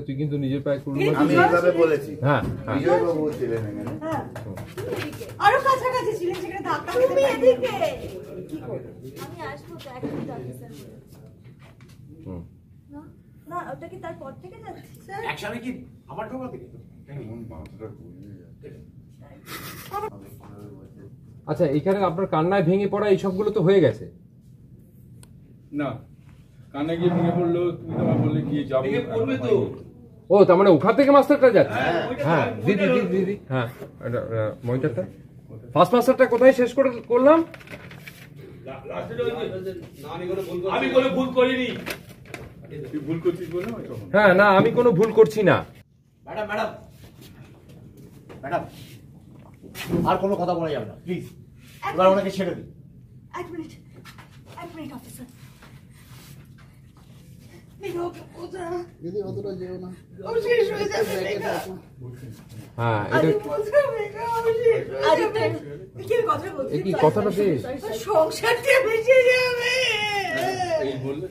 তুই কিন্তু নিজের পায়ে কুড়ুল আমি এইভাবে বলেছি। হ্যাঁ বিজয় বাবু ছিলেন এখানে। আরো কাছাকাছি ছিলেন, সেখানে ধাক্কা তুমি এদিকে আমি আসবো তো একদম অফিসার না না, ওটা কি তারপর থেকে যাচ্ছে স্যার? একসাথে কি আমার ঢোকা থেকে আচ্ছা, এখানে আপনার কান্নায় ভেঙে পড়া এই সবগুলো তো হয়ে গেছে না, কানে গিয়ে ভেঙে পড়লো, তুমি তো বললে গিয়ে যাবো, পড়বে তো। ও, তার মানে ওখান থেকে মাস্টারটা যাচ্ছে। হ্যাঁ দিদি দিদি দিদি, হ্যাঁ মনিটরটা ফার্স্ট মাস্টারটা কোথায় শেষ করলাম? আমি কোনো ভুল করিনি। তুই ভুল করছিস বলে হ্যাঁ, না আমি কোনো ভুল করছি না। ম্যাডাম ম্যাডাম ম্যাডাম, আর কোনো কথা বলা যাবে না, প্লিজ। এবার ওনাকে ছেড়ে দিন। এক মিনিট অফিসার। হ্যাঁ, কি কথাটা পেয়ে এই বললে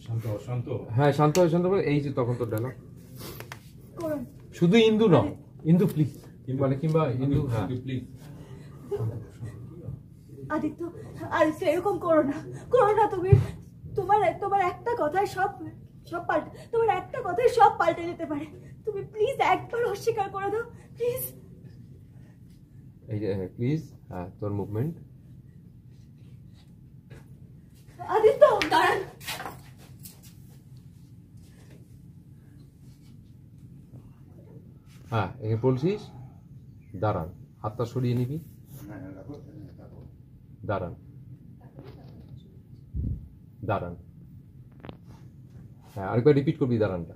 শান্ত শান্ত। হ্যাঁ, শান্ত হয়ে এই যে তখন তো ডায়লগ শুধু ইন্দু নয়, ইন্দু প্লিজ, মানে কিংবা ইন্দু, হ্যাঁ প্লিজ। আদিত্য এরকম করো না তুমি। তোমার একটা কথায় সব পাল্টে, তোমার একটা কথায় সব পাল্টে যেতে পারে। তুমি প্লিজ একবার অস্বীকার করে দাও প্লিজ। এই যে প্লিজ, হ্যাঁ তোর মুভমেন্ট। আদিত্য দাঁড়ান। হ্যাঁ, এখানে বলছিস দাঁড়ান, হাতটা সরিয়ে নিবি, দাঁড়ান দাঁড়ান। হ্যাঁ, আরেকবার রিপিট করবি দাঁড়ানটা।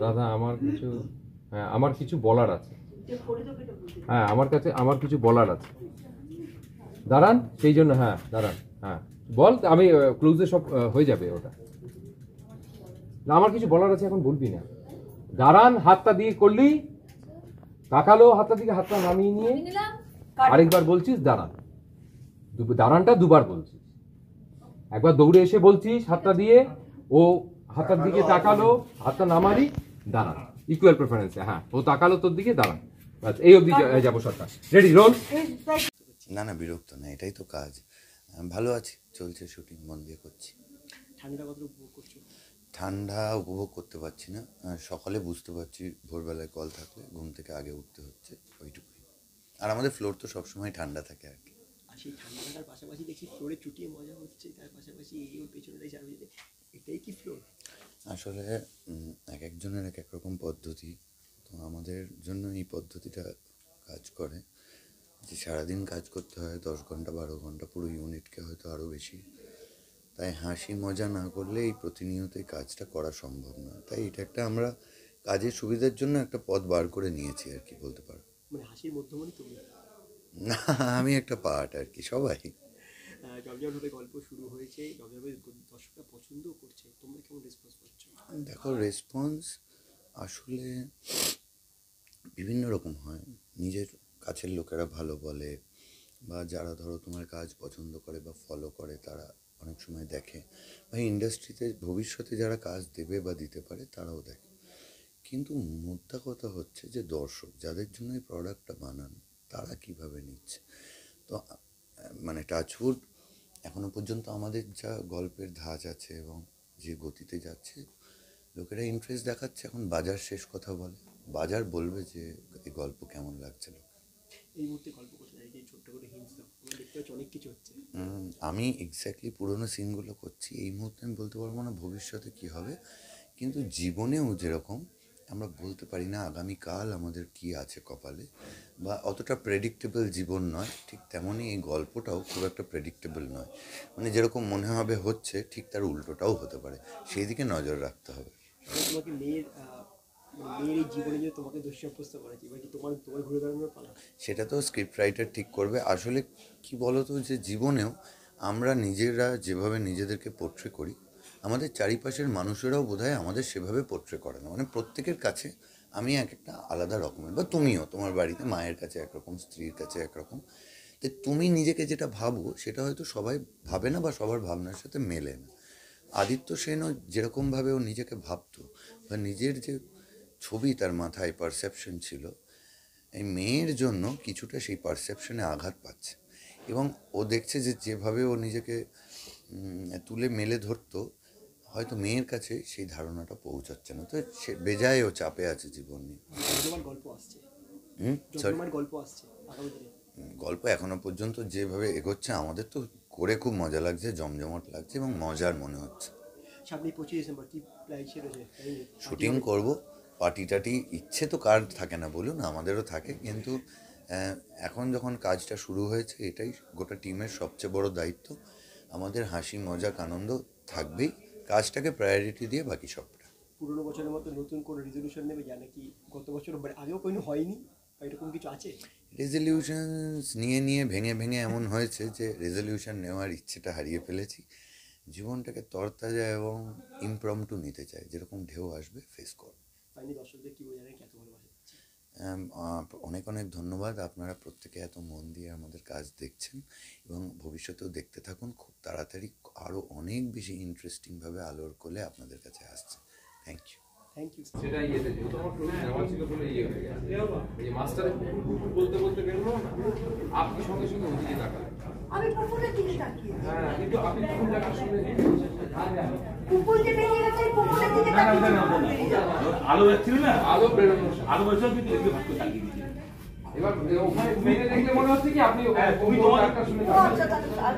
রাধা, আমার কিছু বলার আছে। হ্যাঁ, আমার কিছু বলার আছে। দাঁড়ান, সেই জন্য হ্যাঁ দাঁড়ান। হ্যাঁ বল, আমি ক্লোজে সব হয়ে যাবে ওটা। না, আমার কিছু বলার আছে, এখন বলবি না। দাঁড়ান, হাতটা দিয়ে করলি, তাকালো হাতটা দিকে, হাতটা নামিয়ে নিয়ে আরেকবার বলছিস দাঁড়ান। দাঁড়ানটা দুবার বলছিস, একবার দৌড়ে এসে বলছিস হাতটা দিয়ে, ও হাতটার দিকে তাকালো, হাতটা নামারি, দাঁড়ান, ইকুয়াল প্রেফারেন্সে। হ্যাঁ, ও তাকালো তোর দিকে, দাঁড়ান। এই অবধি যাবো সরকার। Ready, role. না না, বিরক্ত না, এটাই তো কাজ। ভালো আছি, চলছে শুটিং, মন দিয়ে করছি। ঠান্ডা কতটা উপভোগ করছো? ঠান্ডা উপভোগ করতে পারছি না। সকালে বুঝতে পারছি ভোরবেলায় কল থাকলে ঘুম থেকে আগে উঠতে হচ্ছে, ওইটুকুই। আর আমাদের ফ্লোর তো সবসময় ঠান্ডা থাকে আর কি। আর সেই ঠান্ডা থাকার পাশাপাশি দেখছি ফ্লোরে চুটিয়ে মজা হচ্ছে, তার পাশাপাশি এই ওর পেছনে এটাই কি ফ্লোর? আসলে এক একজনের এক এক রকম পদ্ধতি। তো আমাদের জন্য এই পদ্ধতিটা কাজ করে যে সারাদিন কাজ করতে হয় 10 ঘন্টা 12 ঘন্টা, পুরো ইউনিটকে হয়তো আরও বেশি। তাই হাসি মজা না করলে এই প্রতিনিয়তই কাজটা করা সম্ভব না। তাই এটা একটা আমরা কাজের সুবিধার জন্য একটা পথ বার করে নিয়েছি আর কি, বলতে পারো। মানে হাসির মধ্যমণি তুমি? না, আমি একটা পার্ট আর কি, সবাই। জমজমভাবে গল্প শুরু হয়েছে, জমজমভাবে দর্শকরা পছন্দও করছে, তোমরা কেমন রেসপন্স পাচ্ছ? দেখো, রেসপন্স আসলে বিভিন্ন রকম হয়। নিজের কাছের লোকেরা ভালো বলে, বা যারা ধরো তোমার কাজ পছন্দ করে বা ফলো করে, তারা অনেক সময় দেখে, বা ইন্ডাস্ট্রিতে ভবিষ্যতে যারা কাজ দেবে বা দিতে পারে তারাও দেখে। কিন্তু মোদ্দা কথা হচ্ছে যে দর্শক যাদের জন্য এই প্রোডাক্টটা বানান, তারা কিভাবে নিচ্ছে। তো মানে টাচউড এখনো পর্যন্ত আমাদের যা গল্পের ধাঁচ আছে এবং যে গতিতে যাচ্ছে, লোকেরা ইন্টারেস্ট দেখাচ্ছে। এখন বাজার শেষ কথা বলে, বাজার বলবে যে এই গল্প কেমন লাগছে। এই মুহূর্তে গল্প করতে চাই, ছোট্ট করে হিন্টস দাও, আমরা দেখতে পাচ্ছি অনেক কিছু হচ্ছে। আমি এক্স্যাক্টলি পুরোনো সিনগুলো করছি এই মুহূর্তে, আমি বলতে পারবো না ভবিষ্যতে কী হবে। কিন্তু জীবনেও যেরকম আমরা বলতে পারি না আগামীকাল আমাদের কি আছে কপালে, বা অতটা প্রেডিক্টেবল জীবন নয়, ঠিক তেমনই এই গল্পটাও খুব একটা প্রেডিক্টেবল নয়। মানে যেরকম মনে হবে হচ্ছে, ঠিক তার উল্টোটাও হতে পারে, সেই দিকে নজর রাখতে হবে। তোমাকে মেয়ের এই জীবনে যে তোমাকে দোষী সাব্যস্ত করেছে, এবার কি তোমার ঘুরে দাঁড়ানোর পালা? সেটা তো স্ক্রিপ্ট রাইটার ঠিক করবে। আসলে কি বলতো, যে জীবনেও আমরা নিজেরা যেভাবে নিজেদেরকে পোট্রে করি, আমাদের চারিপাশের মানুষেরাও বোধহয় আমাদের সেভাবে পোট্রে করে না, মানে প্রত্যেকের কাছে আমি এক একটা আলাদা রকমের, বা তুমিও তোমার বাড়িতে মায়ের কাছে একরকম, স্ত্রীর কাছে একরকম। তো তুমি নিজেকে যেটা ভাবো সেটা হয়তো সবাই ভাবে না বা সবার ভাবনার সাথে মেলে না। আদিত্য সেনও যেরকমভাবে ও নিজেকে ভাবতো বা নিজের যে ছবি তার মাথায় পারসেপশন ছিল, এই মেয়ের জন্য কিছুটা সেই পারসেপশনে আঘাত পাচ্ছে। এবং ও দেখছে যে যেভাবে ও নিজেকে তুলে মেলে ধরতো, হয়তো মেয়ের কাছে সেই ধারণাটা পৌঁছাচ্ছে না। তো সে বেজায় ও চাপে আছে জীবন নিয়ে। গল্প আসছে, সরি, গল্প আসছে আগামী দিনে। গল্প এখনো পর্যন্ত যেভাবে এগোচ্ছে আমাদের তো করে খুব মজা লাগছে, জমজমাট লাগছে এবং মজার মনে হচ্ছে। সামনে 25 ডিসেম্বর কি প্ল্যান রয়েছে? শুটিং করব, পার্টি টাটি ইচ্ছে তো কার থাকে না বলুন, আমাদেরও থাকে, কিন্তু এখন যখন কাজটা শুরু হয়েছে এটাই গোটা টিমের সবচেয়ে বড় দায়িত্ব। আমাদের হাসি মজাক আনন্দ থাকবেই, কাজটাকে প্রায়োরিটি দিয়ে বাকি সবটা। পুরোনো বছরের মতো নতুন কোনো রেজলিউশন নেবে, যা নাকি গত বছর আগেও কোনো হয়নি, এরকম কিছু আছে? রেজলিউশনস নিয়ে নিয়ে ভেঙে ভেঙে এমন হয়েছে যে রেজলিউশন নেওয়ার ইচ্ছেটা হারিয়ে ফেলেছি। জীবনটাকে তরতাজা এবং ইমপ্রম্পটু নিতে চাই, যেরকম ঢেউ আসবে ফেস করব। ফাইনালি দর্শকদের কি বোঝালেন, এত ভালোবাসা? অনেক অনেক ধন্যবাদ। আপনারা প্রত্যেকে এত মন দিয়ে আমাদের কাজ দেখছেন এবং ভবিষ্যতেও দেখতে থাকুন। খুব তাড়াতাড়ি আরও অনেক বেশি ইন্টারেস্টিংভাবে আলোর কোলে আপনাদের কাছে আসছে। Thank you. Thank you. সেটা ইয়েতে যেহেতু আমার ক্লোজ নেওয়া ছিল বলে ইয়ে হয়ে গেছে। এই মাস্টারে বলতে বলতে বেরোলো না, আপনি সঙ্গে সঙ্গে ওদিকে তাকালেন। আমি পুকুরের দিকে তাকিয়ে হ্যাঁ, কিন্তু আপনি তখন দেখা শুনে পুকুর যে বেরিয়ে গেছে পুকুরের দিকে তাকিয়ে আলো যাচ্ছিল না, আলো বেরোনো। আলো বলছিল কিন্তু এদিকে ভাগ করে তাকিয়ে দিয়েছিল। এবার ওখানে মেনে দেখলে মনে হচ্ছে কি আপনি তুমি তোমার একটা শুনে ও আচ্ছা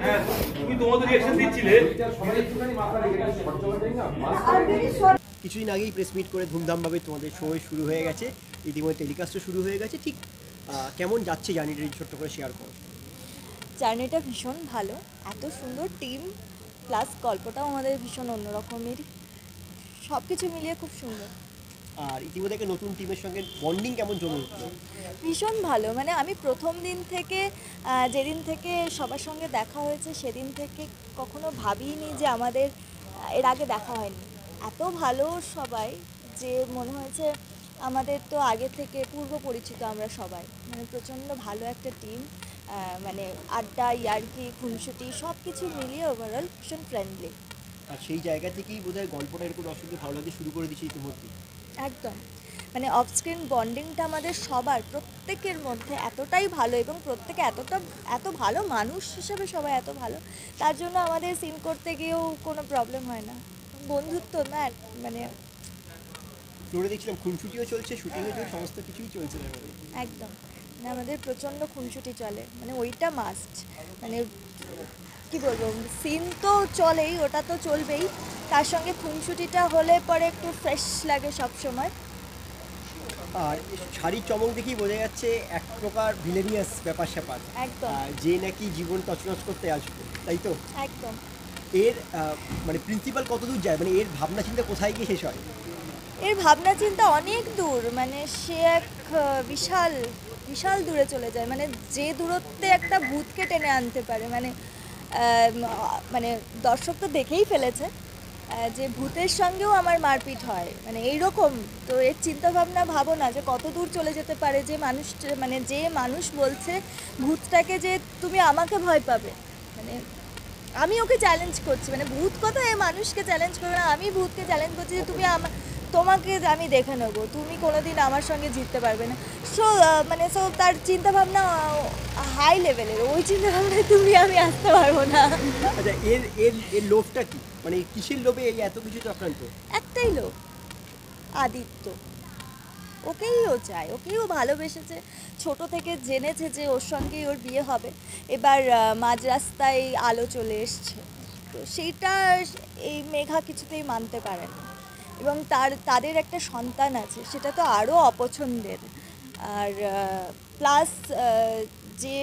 হ্যাঁ, তুমি তোমাদের রিঅ্যাকশন দিচ্ছিলে। সবাই একটুখানি মাথা রেখে শর্ট চলা যায় না। আর বেশি শর্ট কিছুদিন আগেই প্রেস মিট করে ধুমধামভাবে তোমাদের শো শুরু হয়ে গেছে, ইতিমধ্যে টেলিকাস্টও শুরু হয়ে গেছে। ঠিক কেমন যাচ্ছে জার্নিটা ছোট্ট করে শেয়ার করো। জার্নিটা ভীষণ ভালো, এত সুন্দর টিম, প্লাস গল্পটাও আমাদের ভীষণ অন্যরকমের, সব কিছু মিলিয়ে খুব সুন্দর। আর ইতিমধ্যে একটা নতুন টিমের সঙ্গে বন্ডিং কেমন জমে উঠলো? ভীষণ ভালো, মানে আমি প্রথম দিন থেকে যেদিন থেকে সবার সঙ্গে দেখা হয়েছে সেদিন থেকে কখনো ভাবিনি যে আমাদের এর আগে দেখা হয়নি। এত ভালো সবাই যে মনে হয়েছে আমাদের তো আগে থেকে পূর্ব পরিচিত আমরা সবাই, মানে প্রচণ্ড ভালো একটা টিম। মানে আড্ডা, ইয়ার্কি, খুনসুটি সব কিছু মিলিয়ে ওভারঅল ভীষণ ফ্রেন্ডলি। আর সেই জায়গা থেকেই বোধহয় গল্পটা এরকম দর্শকদের ভালো লাগতে শুরু করে দিচ্ছে ইতিমধ্যে। একদম, মানে অফ স্ক্রিন বন্ডিংটা আমাদের সবার প্রত্যেকের মধ্যে এতটাই ভালো এবং প্রত্যেকে এত ভালো মানুষ হিসেবে সবাই এত ভালো, তার জন্য আমাদের সিন করতে গিয়েও কোনো প্রবলেম হয় না। বন্ধুত্ব না, মানে ফ্লোরে দেখছিলাম খুনসুটিও চলছে, শুটিংও চলছে, সমস্ত কিছুই চলছে। একদম, মানে আমাদের প্রচণ্ড খুনসুটি চলে, মানে ওইটা মাস্ট। মানে কি বলবো, সিন তো চলেই, ওটা তো চলবেই, তার সঙ্গে খুনসুটিটা হলে পরে একটু ফ্রেশ লাগে সব সময়। আর শাড়ির চমক দেখেই বোঝা যাচ্ছে এক প্রকার ভিলেনিয়াস ব্যাপার স্যাপার, একদম যে নাকি জীবন তছনছ করতে আসবে, তাই তো? একদম। এর মানে প্রিন্সিপাল কতদূর যায়, মানে এর ভাবনা চিন্তা কোথায় গিয়ে শেষ হয়? এর ভাবনা চিন্তা অনেক দূর, মানে সে এক বিশাল বিশাল দূরে চলে যায়, মানে যে দূরত্বে একটা ভূতকে টেনে আনতে পারে। মানে দর্শক তো দেখেই ফেলেছে যে ভূতের সঙ্গেও আমার মারপিট হয়, মানে এইরকম। তো এর চিন্তাভাবনা ভাবো না যে কত দূর চলে যেতে পারে, যে মানুষ, মানে যে মানুষ বলছে ভূতটাকে যে তুমি আমাকে ভয় পাবে, মানে আমি ওকে চ্যালেঞ্জ করছি, মানে ভূত কথা এ মানুষকে চ্যালেঞ্জ করবে না, আমি ভূতকে চ্যালেঞ্জ করছি যে তোমাকে আমি দেখে নেবো, তুমি কোনোদিন আমার সঙ্গে জিততে পারবে না। সো তার চিন্তাভাবনা হাই লেভেলের, ওই চিন্তাভাবনায় আমি আসতে পারবো না। আচ্ছা, এর এর এর লোভটা কি, মানে কিসের লোভে এই এত কিছু আক্রান্ত? একটাই লোক, আদিত্য। ওকেই ও চায়, ওকেই ও ভালোবেসেছে, ছোট থেকে জেনেছে যে ওর সঙ্গেই ওর বিয়ে হবে। এবার মাঝ রাস্তায় আলো চলে এসছে, তো সেইটা এই মেঘা কিছুতেই মানতে পারে না, এবং তাদের একটা সন্তান আছে, সেটা তো আরও অপছন্দের। আর প্লাস যে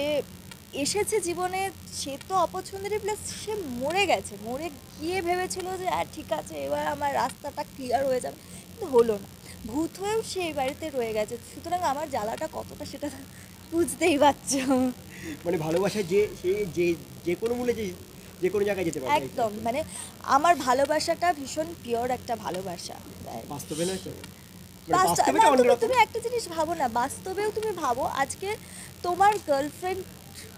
এসেছে জীবনে সে তো অপছন্দেরই, প্লাস সে মরে গেছে, মরে গিয়ে ভেবেছিল যে ঠিক আছে এবার আমার রাস্তাটা ক্লিয়ার হয়ে যাবে, কিন্তু হলো না, ভূত হয়েও সে এই বাড়িতে রয়ে গেছে। সুতরাং আমার জ্বালাটা কতটা সেটা বুঝতেই পারছো। মানে ভালোবাসা যে সে যে কোনো মূল্যে যে যে কোনো জায়গায় যেতে পারবে। একদম, মানে আমার ভালোবাসাটা ভীষণ পিওর একটা ভালোবাসা। বাস্তবে নয় তো, বাস্তবে বাস্তবে তো অন্যরকম। তুমি একটা জিনিস ভাবো না, বাস্তবেও তুমি ভাবো আজকে তোমার গার্লফ্রেন্ড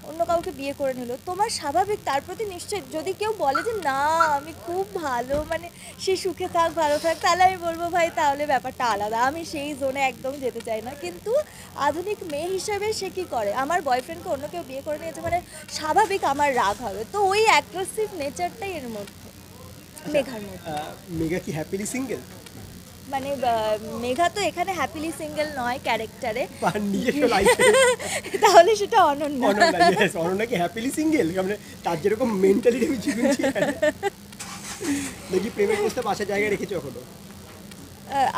অন্য কাউকে বিয়ে করে নিল, তোমার স্বাভাবিক তার প্রতি নিশ্চয়ই যদি কেউ বলে যে না আমি খুব ভালো, মানে সে সুখে থাক ভালো থাক, তাহলে আমি বলবো ভাই তাহলে ব্যাপারটা আলাদা, আমি সেই জোনে একদম যেতে চাই না। কিন্তু আধুনিক মেয়ে হিসেবে সে কী করে, আমার বয়ফ্রেন্ডকে অন্য কেউ বিয়ে করে নিয়েছে মানে স্বাভাবিক আমার রাগ হবে। তো ওই অ্যাগ্রেসিভ নেচারটাই এর মধ্যে, মেঘার মধ্যে। মেঘা কি হ্যাপিলি সিঙ্গেল? মানে মেঘা তো এখানে হ্যাপিলি সিঙ্গেল নয় ক্যারেক্টারে, বা নিজস্ব লাইফে? তাহলে সেটা অনন্য। অনন্যা কি হ্যাপিলি সিঙ্গেল? মানে তার যেরকম মেন্টালিটি আমি শুনছি দেখি প্রেমের প্রস্তাব আসার জায়গায় রেখেছো এখনো?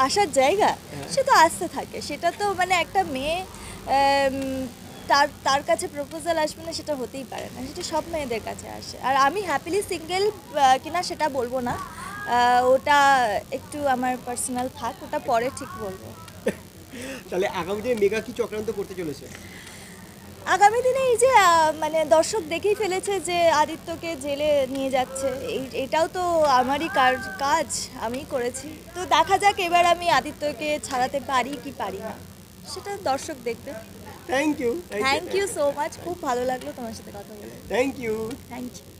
আসার জায়গা সে তো আসতে থাকে, সেটা তো মানে একটা মেয়ে তার কাছে প্রপোজাল আসবে না সেটা হতেই পারে না, সেটা সব মেয়েদের কাছে আসে। আর আমি হ্যাপিলি সিঙ্গেল কিনা সেটা বলবো না, ওটা একটু আমার পার্সোনাল থাক, ওটা পরে ঠিক বলবো। তাহলে আগামী দিনে মেঘা কি চক্রান্ত করতে চলেছে? আগামী দিনে এই যে মানে দর্শক দেখেই ফেলেছে যে আদিত্যকে জেলে নিয়ে যাচ্ছে, এটাও তো আমারই কাজ, আমিই করেছি। তো দেখা যাক এবার আমি আদিত্যকে ছাড়াতে পারি কি পারি না, সেটা দর্শক দেখবে। Thank you thank you so much, খুব ভালো লাগলো তোমার সাথে কথা বলে। Thank you. Thank you.